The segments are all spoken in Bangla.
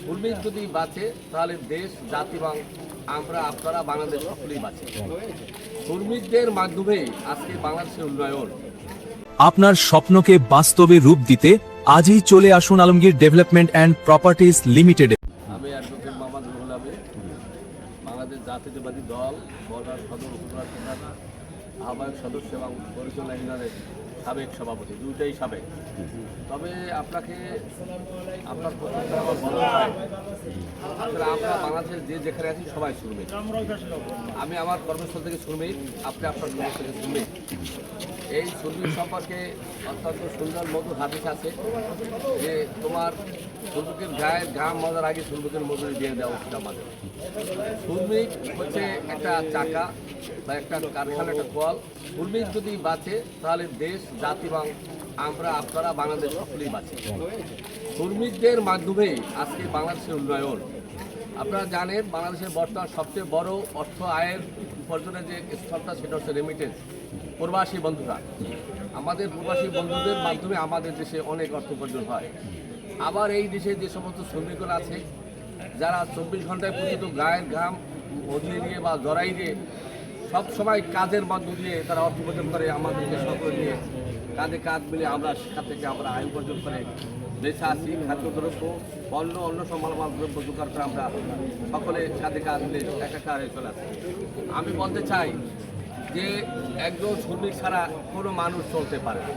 শ্রমিক যদি বাঁচে তাহলে দেশ জাতি এবং আমরা আপনারা বাংলাদেশ সকলেই বাঁচে। শ্রমিকদের মাধ্যমে আজকে বাংলাদেশের উন্নয়ন। আপনার স্বপ্নকে বাস্তবে রূপ দিতে আজই চলে আসুন আলমগীর ডেভেলপমেন্ট অ্যান্ড প্রপার্টিজ লিমিটেডে। আমি অ্যাডভোকেট মোহাম্মদ রুহুল আমিন, বাংলাদেশ জাতীয়তাবাদী দল বর্ডার সদর উপজেলা শাখার আহ্বায়ক সদস্য এবং পরিচালনা ইউনিয়নের সাবেক সভাপতি, দুইটাই সাবেক। তবে আপনাকে আপনার প্রশ্নটা আমার বলা হয়, আসলে আমরা বাংলাদেশের যে যেখানে আছি সবাই শ্রমিক। আমি আমার কর্মস্থল থেকে শ্রমিক, আপনি আপনার কর্মস্থল থেকে শ্রমিক। এই শ্রমিক সম্পর্কে অত্যন্ত সুন্দর মধুর হাদিস আছে যে তোমার শ্রমিকের গায়ের ঘাম মজার আগে শ্রমিকের মজুরি দিয়ে দেওয়া উচিত আমাদের। শ্রমিক হচ্ছে একটা চাকা বা একটা কারখানা, একটা কল। শ্রমিক যদি বাঁচে তাহলে দেশ জাতি এবং আমরা আপনারা বাংলাদেশ সকলেই বাঁচে। শ্রমিকদের মাধ্যমে আজকে বাংলাদেশের উন্নয়ন। আপনারা জানেন বাংলাদেশের বর্তমান সবচেয়ে বড় অর্থ আয়ের উপার্জনের যে স্থলটা সেটা হচ্ছে রেমিটেন্স, প্রবাসী বন্ধুরা। আমাদের প্রবাসী বন্ধুদের মাধ্যমে আমাদের দেশে অনেক অর্থ উপার্জন হয়। আবার এই দেশে যে সমস্ত শ্রমিকরা আছে যারা 24 ঘন্টায় পর্যন্ত গায়ের ঘাম মজুরি দিয়ে বা জড়াই দিয়ে সবসময় কাজের মধ্য দিয়ে তারা অর্থ উপার্জন করে, আমাদেরকে সকলে নিয়ে কাঁধে কাঁধ মিলে আমরা সেখান থেকে আমরা আয় উপার্জন করে বেঁচে আসি। খাদ্যদ্রব্য, পণ্য, অন্য সব মালামাল দ্রব্য জোগাড় করে আমরা সকলে কাঁধে কাঁধ মিলে একাকার হয়ে চলে আসি। আমি বলতে চাই যে একজন শ্রমিক ছাড়া কোনো মানুষ চলতে পারে না।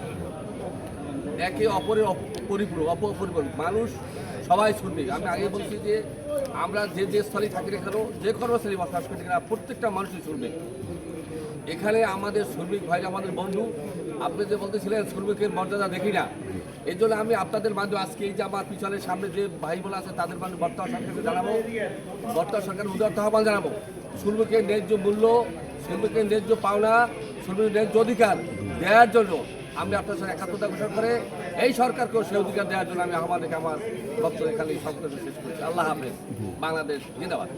একে অপরের অপরিপূরক মানুষ সবাই শ্রমিক। আমি আগে বলছি যে আমরা যে স্থলে থাকি না কেন, যে কর্মস্থলে বসবাস করি না, প্রত্যেকটা মানুষই শ্রমিক। এখানে আমাদের শ্রমিক ভাই আমাদের বন্ধু, আপনি যে বলতেছিলেন শ্রমিকের মর্যাদা দেখি না, এই জন্য আমি আপনাদের মাধ্যমে আজকে এই যে আমার পিছনের সামনে যে ভাই বোন আছে তাদের মাধ্যমে বর্তমান সরকারকে জানাবো, বর্তমান সরকারের উদারত আহ্বান জানাবো। শ্রমিকের ন্যায্য মূল্য, শ্রমিকের ন্যায্য পাওনা, শ্রমিকের ন্যায্য অধিকার দেওয়ার জন্য আমি আপনার সাথে একাত্মতা ঘোষণা করে এই সরকারকেও সেই অধিকার দেওয়ার জন্য আমি আমার বক্তব্য এখানে শেষ করছি। আল্লাহ হাফেজ। বাংলাদেশ জিন্দাবাদ।